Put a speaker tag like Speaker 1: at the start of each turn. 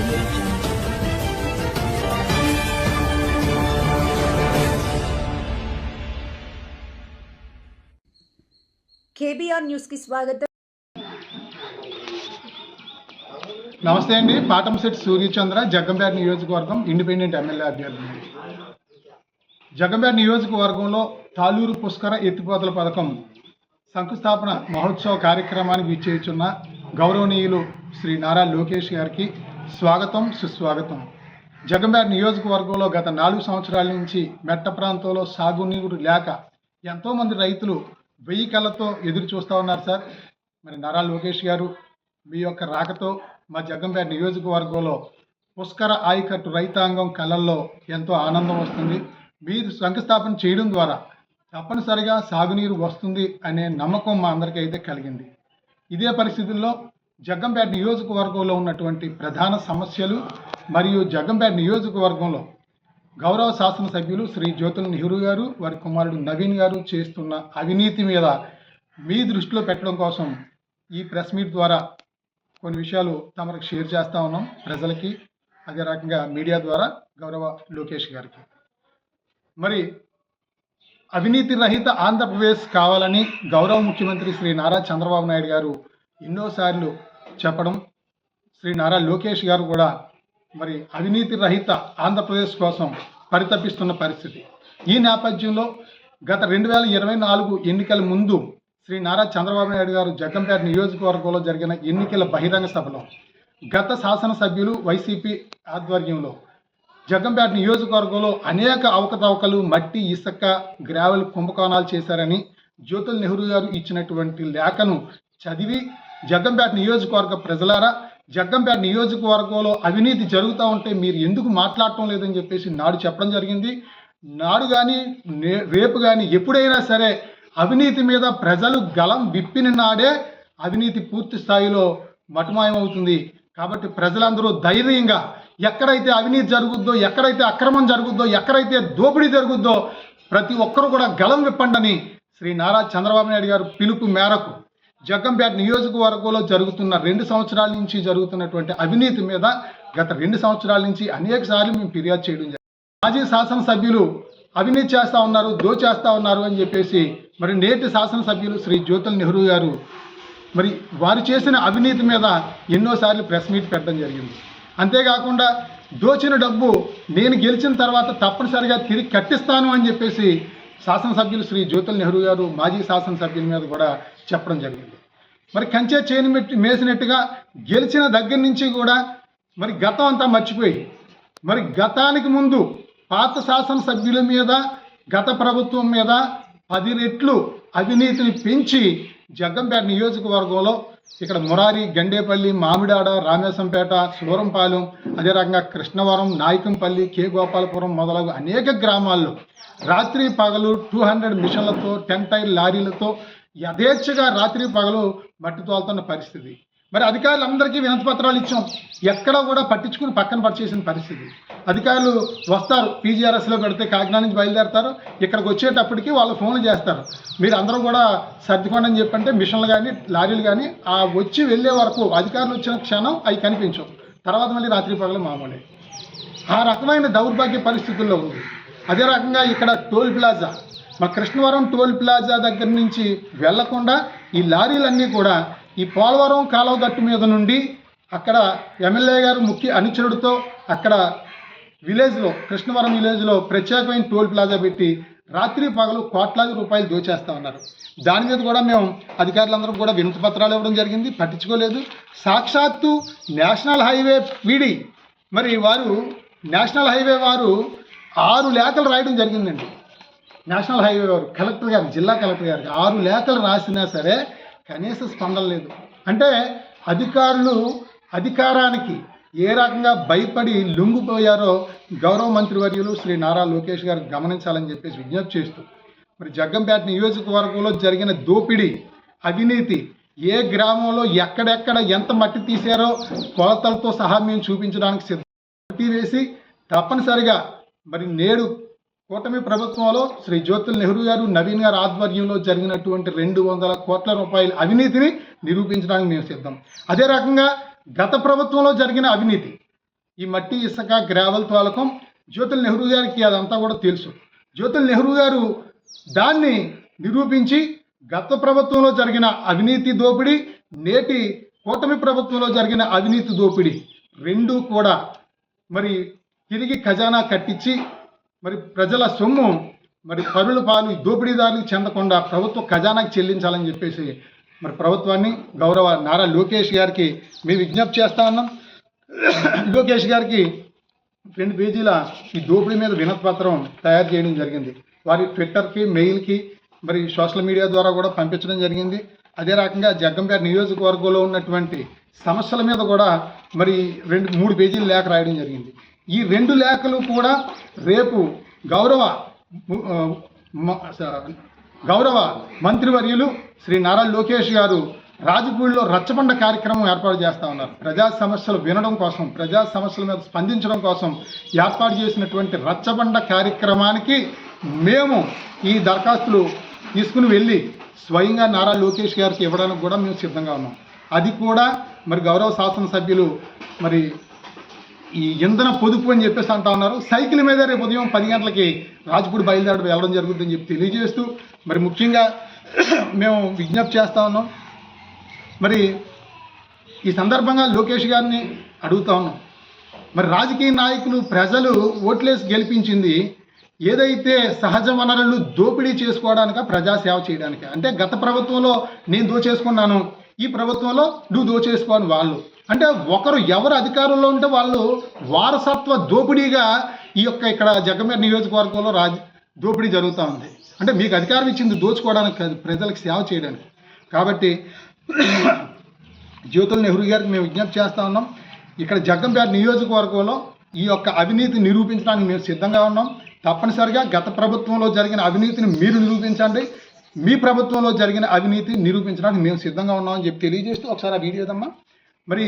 Speaker 1: audio jungle.
Speaker 2: KBR news కి స్వాగతం.
Speaker 3: నమస్తే అండి. పాటంశెట్టి సూర్యచంద్ర, జగ్గంపేట నియోజకవర్గం ఇండిపెండెంట్ ఎమ్మెల్యే అభ్యర్థి. జగ్గంపేట నియోజకవర్గంలో తాలూరు పుష్కర ఎత్తిపోతల పథకం శంకుస్థాపన మహోత్సవ కార్యక్రమానికి విచ్చేస్తున్న గౌరవనీయులు శ్రీ నారా లోకేష్ గారికి స్వాగతం, సుస్వాగతం. జగ్గంపేట నియోజకవర్గంలో గత 4 సంవత్సరాల నుంచి మెట్ట ప్రాంతంలో సాగునీరు లేక ఎంతోమంది రైతులు 1000 కళ్ళతో ఎదురు చూస్తూ ఉన్నారు సార్. మరి నారా లోకేష్ గారు మీ యొక్క రాకతో మా జగ్గంపేట నియోజకవర్గంలో పుష్కర ఆయకట్టు రైతాంగం కళ్ళల్లో ఎంతో ఆనందం వస్తుంది. మీరు శంకుస్థాపన చేయడం ద్వారా తప్పనిసరిగా సాగునీరు వస్తుంది అనే నమ్మకం మా అందరికీ అయితే కలిగింది. ఇదే పరిస్థితుల్లో జగ్గంపేట నియోజకవర్గంలో ఉన్నటువంటి ప్రధాన సమస్యలు మరియు జగ్గంపేట నియోజకవర్గంలో గౌరవ శాసనసభ్యులు శ్రీ జ్యోతుల నెహ్రూ గారు, వారి కుమారుడు నవీన్ గారు చేస్తున్న అవినీతి మీద మీ దృష్టిలో పెట్టడం కోసం ఈ ప్రెస్ మీట్ ద్వారా కొన్ని విషయాలు తమకు షేర్ చేస్తూ ఉన్నాం ప్రజలకి, అదే రకంగా మీడియా ద్వారా గౌరవ లోకేష్ గారికి. మరి అవినీతి రహిత ఆంధ్రప్రదేశ్ కావాలని గౌరవ ముఖ్యమంత్రి శ్రీ నారా చంద్రబాబు నాయుడు గారు ఎన్నోసార్లు చెప్పడం, శ్రీ నారా లోకేష్ గారు కూడా మరి అవినీతి రహిత ఆంధ్రప్రదేశ్ కోసం పరితపిస్తున్న పరిస్థితి. ఈ నేపథ్యంలో గత 2024 ఎన్నికల ముందు శ్రీ నారా చంద్రబాబు నాయుడు గారు జగ్గంపేట నియోజకవర్గంలో జరిగిన ఎన్నికల బహిరంగ సభలో గత శాసనసభ్యులు వైసీపీ ఆధ్వర్యంలో జగ్గంపేట నియోజకవర్గంలో అనేక అవకతవకలు, మట్టి, ఇసుక, గ్రావెల్ కుంభకోణాలు చేశారని జ్యోతుల నెహ్రూ గారు ఇచ్చినటువంటి లేఖను చదివి, జగ్గంపేట నియోజకవర్గ ప్రజలారా, జగ్గంపేట నియోజకవర్గంలో అవినీతి జరుగుతూ ఉంటే మీరు ఎందుకు మాట్లాడటం లేదని చెప్పేసి నాడు చెప్పడం జరిగింది. నాడు కానీ రేపు కానీ ఎప్పుడైనా సరే అవినీతి మీద ప్రజలు గలం విప్పిన నాడే అవినీతి పూర్తి స్థాయిలో మటుమాయమవుతుంది. కాబట్టి ప్రజలందరూ ధైర్యంగా ఎక్కడైతే అవినీతి జరుగుద్దో, ఎక్కడైతే అక్రమం జరుగుద్దో, ఎక్కడైతే దోపిడీ జరుగుద్దో ప్రతి ఒక్కరూ కూడా గలం విప్పండని శ్రీ నారా చంద్రబాబు నాయుడు గారు పిలుపు మేరకు జగ్గంపేట నియోజకవర్గంలో జరుగుతున్న 2 సంవత్సరాల నుంచి జరుగుతున్నటువంటి అవినీతి మీద గత 2 సంవత్సరాల నుంచి అనేక సార్లు మేము ఫిర్యాదు చేయడం జరిగింది. మాజీ శాసనసభ్యులు అవినీతి చేస్తూ ఉన్నారు, దోచేస్తూ ఉన్నారు అని చెప్పేసి మరి నేటి శాసనసభ్యులు శ్రీ జ్యోతుల నెహ్రూ గారు మరి వారు చేసిన అవినీతి మీద ఎన్నోసార్లు ప్రెస్ మీట్ పెట్టడం జరిగింది. అంతేకాకుండా దోచిన డబ్బు నేను గెలిచిన తర్వాత తప్పనిసరిగా తిరిగి కట్టిస్తాను అని చెప్పేసి శాసనసభ్యులు శ్రీ జ్యోతుల నెహ్రూ గారు మాజీ శాసనసభ్యుల మీద కూడా చెప్పడం జరిగింది. మరి కంచే చేను మేసినట్టుగా గెలిచిన దగ్గర నుంచి కూడా మరి గతం అంతా మర్చిపోయి మరి గతానికి ముందు పాత శాసనసభ్యుల మీద, గత ప్రభుత్వం మీద 10 రెట్లు అవినీతిని పెంచి జగ్గంపేట నియోజకవర్గంలో ఇక్కడ మురారి, గండేపల్లి, మామిడాడ, రామేశంపేట, సూరంపాలెం, అదే రకంగా కృష్ణవరం, నాయకంపల్లి, కే గోపాలపురం మొదలగు అనేక గ్రామాల్లో రాత్రి పగలు 200 మిషన్లతో, 10 టైర్ లారీలతో యథేచ్ఛగా రాత్రి పగలు మట్టి తోలుతున్న పరిస్థితి. మరి అధికారులందరికీ వినతి పత్రాలు ఇచ్చాం, ఎక్కడ కూడా పట్టించుకుని పక్కన పడిచేసిన పరిస్థితి. అధికారులు వస్తారు, పీజీఆర్ఎస్లో పెడితే కాకినాడ నుంచి బయలుదేరతారు, ఇక్కడికి వచ్చేటప్పటికి వాళ్ళు ఫోన్లు చేస్తారు, మీరు అందరూ కూడా సర్దుకోండి అని చెప్పంటే మిషన్లు కానీ లారీలు కానీ ఆ వచ్చి వెళ్ళే వరకు అధికారులు వచ్చిన క్షణం అవి కనిపించవు, తర్వాత మళ్ళీ రాత్రి పగలు మామూలే. ఆ రకమైన దౌర్భాగ్య పరిస్థితుల్లో ఉంది. అదే రకంగా ఇక్కడ టోల్ ప్లాజా, మా కృష్ణవరం టోల్ ప్లాజా దగ్గర నుంచి వెళ్లకుండా ఈ లారీలన్నీ కూడా ఈ పోలవరం కాలువ గట్టు మీద నుండి అక్కడ ఎమ్మెల్యే గారు ముఖ్య అనుచరుడితో అక్కడ విలేజ్లో, కృష్ణవరం విలేజ్లో ప్రత్యేకమైన టోల్ ప్లాజా పెట్టి రాత్రి పగలు కోట్లాది రూపాయలు దోచేస్తూ ఉన్నారు. దాని మీద కూడా మేము అధికారులందరూ కూడా వినతి పత్రాలు ఇవ్వడం జరిగింది, పట్టించుకోలేదు. సాక్షాత్తు నేషనల్ హైవే పీడీ మరి వారు నేషనల్ హైవే వారు 6 లేఖలు రాయడం జరిగిందండి. నేషనల్ హైవే వారు కలెక్టర్ గారు, జిల్లా కలెక్టర్ గారికి 6 లేఖలు రాసినా సరే కనీస స్పందన లేదు. అంటే అధికారులు అధికారానికి ఏ రకంగా భయపడి లొంగిపోయారో గౌరవ మంత్రివర్యులు శ్రీ నారా లోకేష్ గారు గమనించాలని చెప్పేసి విజ్ఞప్తి చేస్తూ మరి జగ్గంపేట నియోజకవర్గంలో జరిగిన దోపిడీ, అవినీతి, ఏ గ్రామంలో ఎక్కడెక్కడ ఎంత మట్టి తీశారో కొలతలతో సహా మేము చూపించడానికి సిద్ధం వేసి తప్పనిసరిగా మరి నేడు కూటమి ప్రభుత్వంలో శ్రీ జ్యోతుల నెహ్రూ గారు, నవీన్ గారు ఆధ్వర్యంలో జరిగినటువంటి 200 కోట్ల రూపాయల అవినీతిని నిరూపించడానికి మేము సిద్ధం. అదే రకంగా గత ప్రభుత్వంలో జరిగిన అవినీతి ఈ మట్టి ఇసుక గ్రావెల్ తోలకం జ్యోతుల నెహ్రూ గారికి అదంతా కూడా తెలుసు. జ్యోతుల నెహ్రూ గారు దాన్ని నిరూపించి గత ప్రభుత్వంలో జరిగిన అవినీతి దోపిడీ, నేటి కూటమి ప్రభుత్వంలో జరిగిన అవినీతి దోపిడీ రెండూ కూడా మరి తిరిగి ఖజానా కట్టించి మరి ప్రజల సొమ్ము మరి పరుల పాలు దోపిడీదారులకు చెందకుండా ప్రభుత్వ ఖజానాకి చెల్లించాలని చెప్పేసి మరి ప్రభుత్వాన్ని గౌరవ నారా లోకేష్ గారికి మేము విజ్ఞప్తి చేస్తా ఉన్నాం. లోకేష్ గారికి 2 పేజీల ఈ దోపిడీ మీద వినతిపత్రం తయారు చేయడం జరిగింది. వారి ట్విట్టర్కి, మెయిల్కి, మరి సోషల్ మీడియా ద్వారా కూడా పంపించడం జరిగింది. అదే రకంగా జగ్గంపేట నియోజకవర్గంలో ఉన్నటువంటి సమస్యల మీద కూడా మరి 2-3 పేజీల లేఖ రాయడం జరిగింది. ఈ 2 లేఖలు కూడా రేపు గౌరవ మంత్రివర్యులు శ్రీ నారా లోకేష్ గారు రాజపూడిలో రచ్చబండ కార్యక్రమం ఏర్పాటు చేస్తూ ఉన్నారు. ప్రజా సమస్యలు వినడం కోసం, ప్రజా సమస్యల మీద స్పందించడం కోసం ఏర్పాటు చేసినటువంటి రచ్చబండ కార్యక్రమానికి మేము ఈ దరఖాస్తులు తీసుకుని వెళ్ళి స్వయంగా నారా లోకేష్ గారికి ఇవ్వడానికి కూడా మేము సిద్ధంగా ఉన్నాం. అది కూడా మరి గౌరవ శాసనసభ్యులు మరి ఈ ఇంధన పొదుపు అని చెప్పేసి అంటా ఉన్నారు. సైకిల్ మీద రేపు ఉదయం 10 గంటలకి రాజపూడి బయలుదేరి వెళ్ళడం జరుగుతుందని చెప్పి తెలియజేస్తూ మరి ముఖ్యంగా మేము విజ్ఞప్తి చేస్తూ ఉన్నాం. మరి ఈ సందర్భంగా లోకేష్ గారిని అడుగుతా ఉన్నాం, మరి రాజకీయ నాయకులు ప్రజలు ఓట్లేసి గెలిపించింది ఏదైతే సహజ వనరులు దోపిడీ చేసుకోవడానిక, ప్రజాసేవ చేయడానికి. అంటే గత ప్రభుత్వంలో నేను దోచేసుకున్నాను, ఈ ప్రభుత్వంలో నువ్వు దోచేసుకోని వాళ్ళు, అంటే ఒకరు ఎవరు అధికారంలో ఉంటే వాళ్ళు వారసత్వ దోపిడీగా ఈ యొక్క ఇక్కడ జగ్గంపేట నియోజకవర్గంలో దోపిడీ జరుగుతూ ఉంది. అంటే మీకు అధికారం ఇచ్చింది దోచుకోవడానికి కాదు, ప్రజలకు సేవ చేయడానికి. కాబట్టి జ్యోతుల నెహ్రూ గారికి మేము విజ్ఞప్తి చేస్తూ ఉన్నాం, ఇక్కడ జగ్గంపేట నియోజకవర్గంలో ఈ యొక్క అవినీతి నిరూపించడానికి మేము సిద్ధంగా ఉన్నాం. తప్పనిసరిగా గత ప్రభుత్వంలో జరిగిన అవినీతిని మీరు నిరూపించండి, మీ ప్రభుత్వంలో జరిగిన అవినీతి నిరూపించడానికి మేము సిద్ధంగా ఉన్నామని చెప్పి తెలియజేస్తూ ఒకసారి ఆ వీడియో దమ్మా. మరి